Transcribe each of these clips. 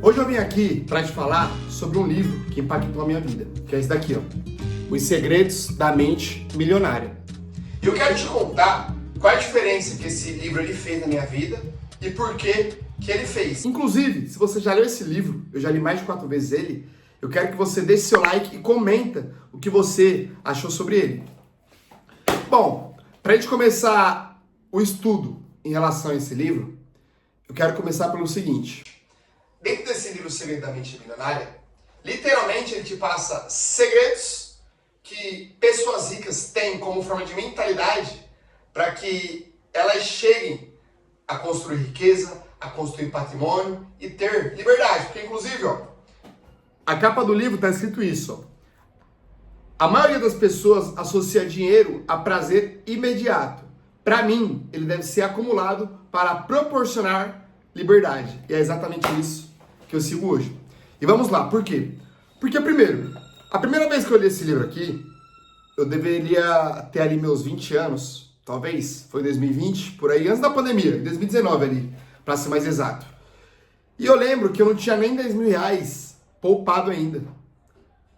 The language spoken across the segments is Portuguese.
Hoje eu vim aqui para te falar sobre um livro que impactou a minha vida, que é esse daqui, ó. Os Segredos da Mente Milionária. E eu quero te contar qual é a diferença que esse livro ele fez na minha vida e por que ele fez. Inclusive, se você já leu esse livro, eu já li mais de 4 vezes ele, eu quero que você deixe seu like e comenta o que você achou sobre ele. Bom, para a gente começar o estudo em relação a esse livro, eu quero começar pelo seguinte. Dentro desse livro Segredo da Mente Milionária, literalmente ele te passa segredos que pessoas ricas têm como forma de mentalidade para que elas cheguem a construir riqueza, a construir patrimônio e ter liberdade. Porque inclusive, ó, a capa do livro está escrito isso, ó. A maioria das pessoas associa dinheiro a prazer imediato. Para mim, ele deve ser acumulado para proporcionar liberdade. E é exatamente isso que eu sigo hoje. E vamos lá, por quê? Porque primeiro, a primeira vez que eu li esse livro aqui, eu deveria ter ali meus 20 anos, talvez, foi 2020, por aí, antes da pandemia, 2019 ali, para ser mais exato. E eu lembro que eu não tinha nem 10 mil reais poupado ainda.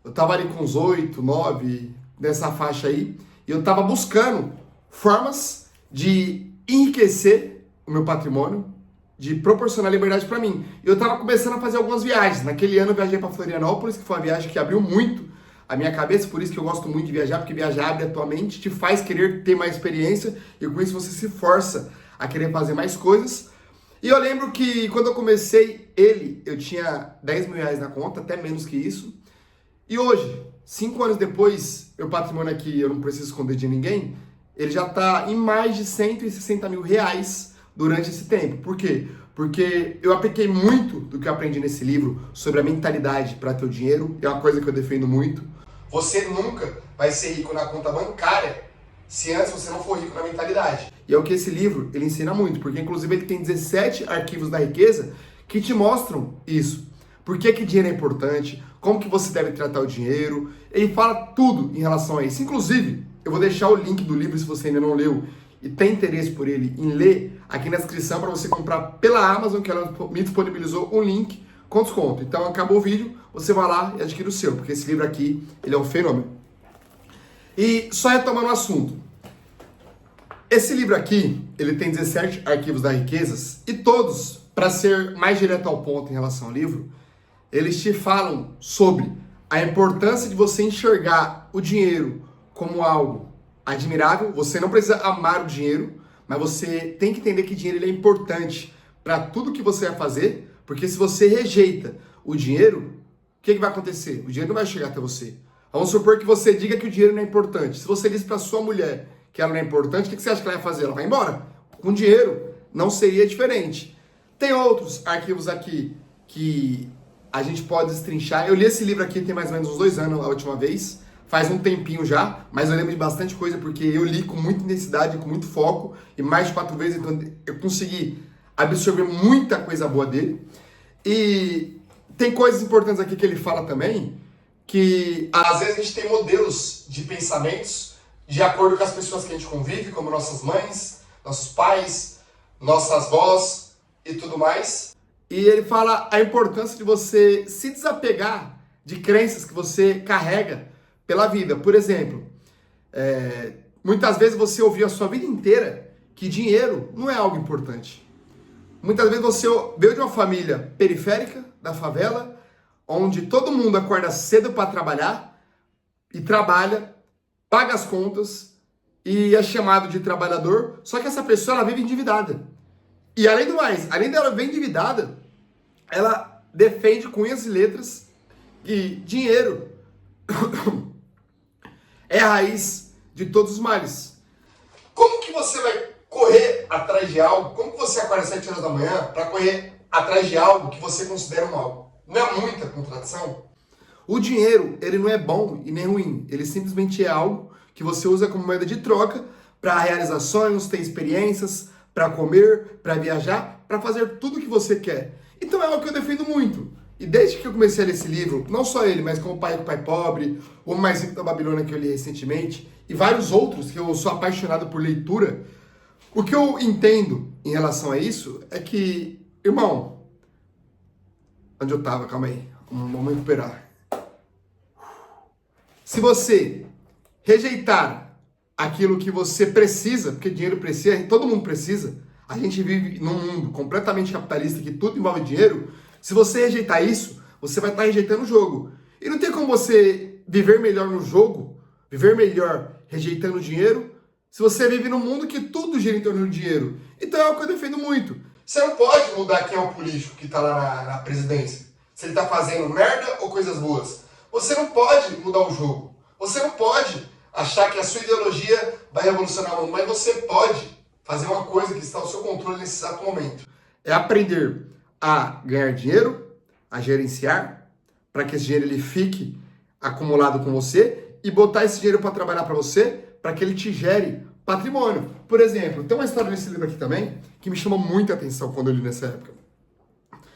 Eu tava ali com uns 8, 9, nessa faixa aí, e eu tava buscando formas de enriquecer o meu patrimônio, de proporcionar liberdade para mim. Eu tava começando a fazer algumas viagens. Naquele ano eu viajei para Florianópolis, que foi uma viagem que abriu muito a minha cabeça, por isso que eu gosto muito de viajar, porque viajar abre a tua mente, te faz querer ter mais experiência, e com isso você se força a querer fazer mais coisas. E eu lembro que quando eu comecei ele, eu tinha 10 mil reais na conta, até menos que isso. E hoje, 5 anos depois, meu patrimônio aqui, eu não preciso esconder de ninguém, ele já está em mais de 160 mil reais durante esse tempo. Por quê? Porque eu apliquei muito do que eu aprendi nesse livro sobre a mentalidade para ter o dinheiro, é uma coisa que eu defendo muito. Você nunca vai ser rico na conta bancária se antes você não for rico na mentalidade. E é o que esse livro ele ensina muito, porque inclusive ele tem 17 arquivos da riqueza que te mostram isso. Por que dinheiro é importante, como que você deve tratar o dinheiro, ele fala tudo em relação a isso. Inclusive, eu vou deixar o link do livro se você ainda não leu e tem interesse por ele em ler, aqui na descrição para você comprar pela Amazon, que ela me disponibilizou um link com desconto. Então, acabou o vídeo, você vai lá e adquire o seu, porque esse livro aqui, ele é um fenômeno. E só retomando o assunto, esse livro aqui, ele tem 17 arquivos da riquezas e todos, para ser mais direto ao ponto em relação ao livro, eles te falam sobre a importância de você enxergar o dinheiro como algo admirável. Você não precisa amar o dinheiro, mas você tem que entender que dinheiro ele é importante para tudo que você vai fazer, porque se você rejeita o dinheiro, o que vai acontecer? O dinheiro não vai chegar até você. Vamos supor que você diga que o dinheiro não é importante. Se você diz para sua mulher que ela não é importante, o que você acha que ela vai fazer? Ela vai embora. Com dinheiro não seria diferente. Tem outros arquivos aqui que a gente pode destrinchar. Eu li esse livro aqui tem mais ou menos uns 2 anos a última vez. Faz um tempinho já, mas eu lembro de bastante coisa porque eu li com muita intensidade, com muito foco e mais de 4 vezes, então eu consegui absorver muita coisa boa dele. E tem coisas importantes aqui que ele fala também, que às vezes a gente tem modelos de pensamentos de acordo com as pessoas que a gente convive, como nossas mães, nossos pais, nossas avós e tudo mais. E ele fala a importância de você se desapegar de crenças que você carrega pela vida. Por exemplo, muitas vezes você ouviu a sua vida inteira que dinheiro não é algo importante. Muitas vezes você veio de uma família periférica, da favela, onde todo mundo acorda cedo para trabalhar e trabalha, paga as contas e é chamado de trabalhador, só que essa pessoa ela vive endividada. E além do mais, além dela viver endividada, ela defende com unhas e letras que dinheiro é a raiz de todos os males. Como que você vai correr atrás de algo? Como que você acorda às 7 horas da manhã para correr atrás de algo que você considera um mal? Não é muita contradição? O dinheiro, ele não é bom e nem ruim. Ele simplesmente é algo que você usa como moeda de troca para realizar sonhos, ter experiências, para comer, para viajar, para fazer tudo o que você quer. Então é algo que eu defendo muito. E desde que eu comecei a ler esse livro, não só ele, mas como Pai Rico, Pai Pobre, O Homem Mais Rico da Babilônia, que eu li recentemente, e vários outros que eu sou apaixonado por leitura, o que eu entendo em relação a isso é que, irmão, Onde eu tava? Calma aí. Vamos recuperar. Se você rejeitar aquilo que você precisa, porque dinheiro precisa, todo mundo precisa, a gente vive num mundo completamente capitalista que tudo envolve dinheiro. Se você rejeitar isso, você vai estar rejeitando o jogo. E não tem como você viver melhor no jogo, viver melhor rejeitando o dinheiro, se você vive num mundo que tudo gira em torno do dinheiro. Então é o que eu defendo muito. Você não pode mudar quem é o político que está lá na presidência. Se ele está fazendo merda ou coisas boas. Você não pode mudar o jogo. Você não pode achar que a sua ideologia vai revolucionar o mundo, mas você pode fazer uma coisa que está ao seu controle nesse exato momento. É aprender a ganhar dinheiro, a gerenciar, para que esse dinheiro ele fique acumulado com você e botar esse dinheiro para trabalhar para você, para que ele te gere patrimônio. Por exemplo, tem uma história nesse livro aqui também que me chamou muita atenção quando eu li nessa época.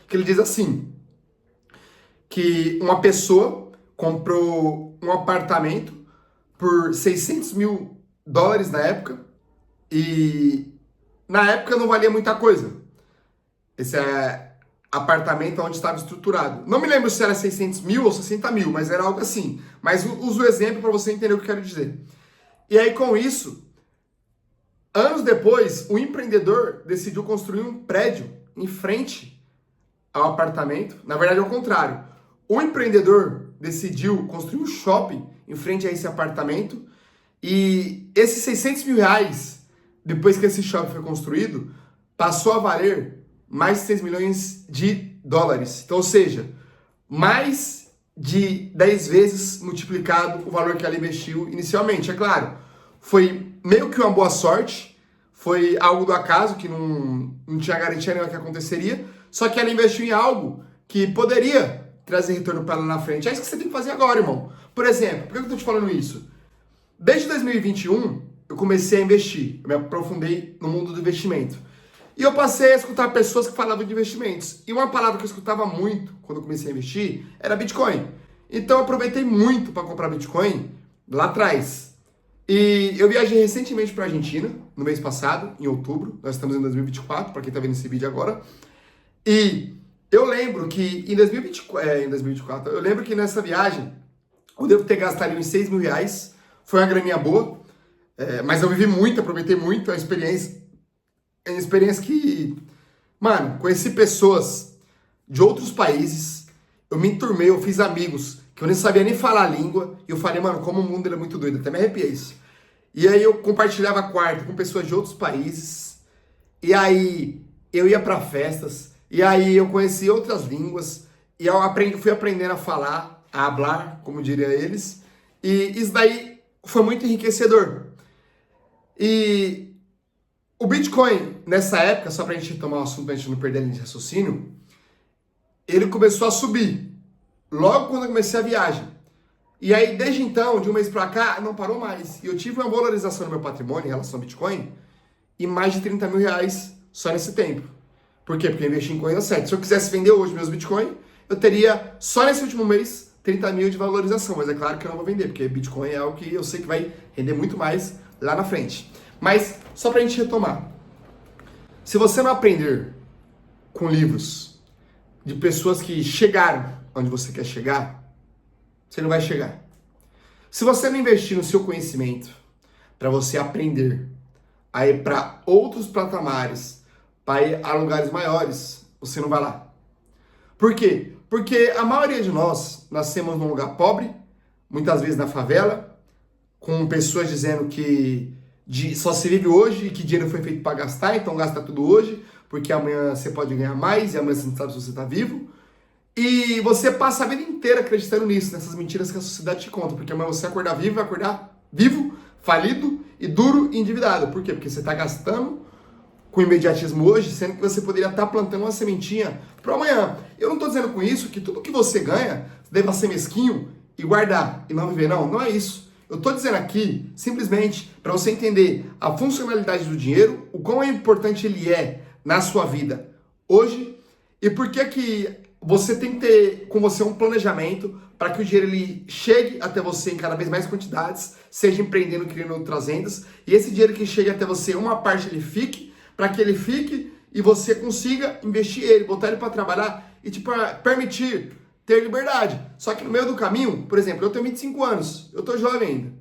Que ele diz assim, que uma pessoa comprou um apartamento por $600 mil na época e na época não valia muita coisa. Esse é apartamento onde estava estruturado. Não me lembro se era 600 mil ou 60 mil, mas era algo assim. Mas uso o exemplo para você entender o que eu quero dizer. E aí com isso, anos depois, o empreendedor decidiu construir um prédio em frente ao apartamento. Na verdade, é o contrário. O empreendedor decidiu construir um shopping em frente a esse apartamento e esses 600 mil reais, depois que esse shopping foi construído, passou a valer mais de 6 milhões de dólares. Então, ou seja, mais de 10 vezes multiplicado o valor que ela investiu inicialmente. É claro, foi meio que uma boa sorte, foi algo do acaso, que não tinha garantia nenhuma que aconteceria, só que ela investiu em algo que poderia trazer retorno para ela na frente. É isso que você tem que fazer agora, irmão. Por exemplo, por que eu estou te falando isso? Desde 2021, eu comecei a investir, eu me aprofundei no mundo do investimento. E eu passei a escutar pessoas que falavam de investimentos. E uma palavra que eu escutava muito quando eu comecei a investir era Bitcoin. Então eu aproveitei muito para comprar Bitcoin lá atrás. E eu viajei recentemente para a Argentina, no mês passado, em outubro. Nós estamos em 2024, para quem está vendo esse vídeo agora. E eu lembro que em 2024, eu lembro que nessa viagem eu devo ter gastado uns 6 mil reais. Foi uma graninha boa, mas eu vivi muito, aproveitei muito a experiência. É uma experiência que, mano, conheci pessoas de outros países, eu me enturmei, eu fiz amigos que eu nem sabia nem falar a língua, e eu falei, mano, como o mundo era muito doido, até me arrepiei isso. E aí eu compartilhava quarto com pessoas de outros países, e aí eu ia pra festas, e aí eu conheci outras línguas, e eu fui aprendendo a falar, a hablar, como diriam eles, e isso daí foi muito enriquecedor. E o Bitcoin, nessa época, só pra gente retomar o assunto, pra gente não perder a linha de raciocínio, ele começou a subir, logo quando eu comecei a viagem. E aí, desde então, de um mês pra cá, não parou mais. E eu tive uma valorização no meu patrimônio em relação ao Bitcoin, e mais de 30 mil reais só nesse tempo. Por quê? Porque eu investi em coisa certa. Se eu quisesse vender hoje meus Bitcoin, eu teria, só nesse último mês, 30 mil de valorização. Mas é claro que eu não vou vender, porque Bitcoin é algo que eu sei que vai render muito mais lá na frente. Mas, só pra gente retomar, se você não aprender com livros de pessoas que chegaram onde você quer chegar, você não vai chegar. Se você não investir no seu conhecimento para você aprender a ir para outros patamares, para ir a lugares maiores, você não vai lá. Por quê? Porque a maioria de nós nascemos num lugar pobre, muitas vezes na favela, com pessoas dizendo que só se vive hoje e que dinheiro foi feito para gastar, então gasta tudo hoje, porque amanhã você pode ganhar mais e amanhã você não sabe se você está vivo. E você passa a vida inteira acreditando nisso, nessas mentiras que a sociedade te conta, porque amanhã você acordar vivo, vai acordar vivo, falido e duro e endividado. Por quê? Porque você está gastando com imediatismo hoje, sendo que você poderia estar plantando uma sementinha para amanhã. Eu não estou dizendo com isso que tudo que você ganha deva ser mesquinho e guardar e não viver. Não, não é isso. Eu estou dizendo aqui, simplesmente, para você entender a funcionalidade do dinheiro, o quão importante ele é na sua vida hoje e por que você tem que ter com você um planejamento para que o dinheiro ele chegue até você em cada vez mais quantidades, seja empreendendo, criando outras rendas, e esse dinheiro que chegue até você, uma parte ele fique, para que ele fique e você consiga investir ele, botar ele para trabalhar e te permitir ter liberdade. Só que no meio do caminho, por exemplo, eu tenho 25 anos, eu tô jovem ainda.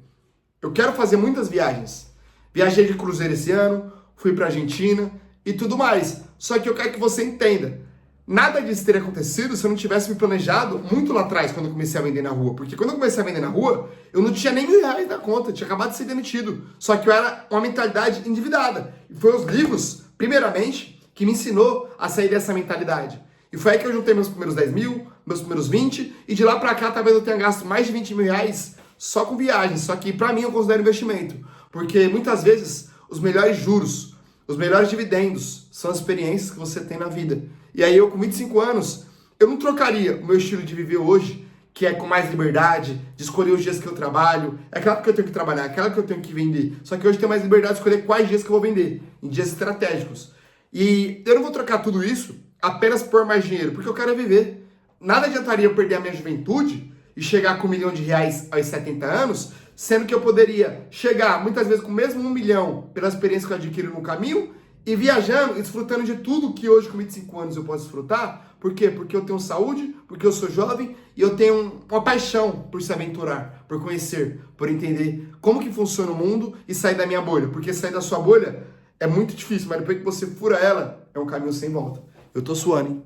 Eu quero fazer muitas viagens. Viajei de cruzeiro esse ano, fui pra Argentina e tudo mais. Só que eu quero que você entenda, nada disso teria acontecido se eu não tivesse me planejado muito lá atrás, quando eu comecei a vender na rua. Porque quando eu comecei a vender na rua, eu não tinha nem R$ 1.000 na conta, eu tinha acabado de ser demitido. Só que eu era uma mentalidade endividada. E foi os livros, primeiramente, que me ensinou a sair dessa mentalidade. E foi aí que eu juntei meus primeiros 10 mil, meus primeiros 20, e de lá pra cá talvez eu tenha gasto mais de R$ 20.000 só com viagens. Só que pra mim eu considero investimento. Porque muitas vezes os melhores juros, os melhores dividendos são as experiências que você tem na vida. E aí eu com 25 anos, eu não trocaria o meu estilo de viver hoje, que é com mais liberdade, de escolher os dias que eu trabalho, é aquela que eu tenho que trabalhar, aquela que eu tenho que vender. Só que hoje eu tenho mais liberdade de escolher quais dias que eu vou vender, em dias estratégicos. E eu não vou trocar tudo isso apenas por mais dinheiro, porque eu quero viver. Nada adiantaria eu perder a minha juventude e chegar com R$ 1.000.000 aos 70 anos, sendo que eu poderia chegar, muitas vezes, com o mesmo 1 milhão pela experiência que eu adquiro no caminho e viajando e desfrutando de tudo que hoje, com 25 anos, eu posso desfrutar. Por quê? Porque eu tenho saúde, porque eu sou jovem e eu tenho uma paixão por se aventurar, por conhecer, por entender como que funciona o mundo e sair da minha bolha. Porque sair da sua bolha é muito difícil, mas depois que você fura ela, é um caminho sem volta. Eu tô suando, hein?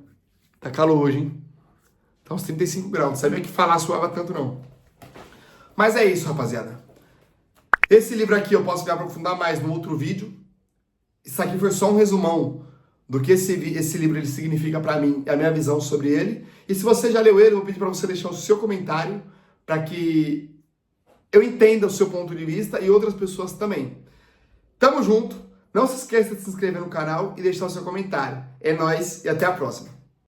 Tá calor hoje, hein? Tá uns 35 graus. Não sabia que falar suava tanto, não. Mas é isso, rapaziada. Esse livro aqui eu posso me aprofundar mais no outro vídeo. Isso aqui foi só um resumão do que esse livro ele significa pra mim, a minha visão sobre ele. E se você já leu ele, eu vou pedir pra você deixar o seu comentário para que eu entenda o seu ponto de vista e outras pessoas também. Tamo junto. Não se esqueça de se inscrever no canal e deixar o seu comentário. É nóis e até a próxima.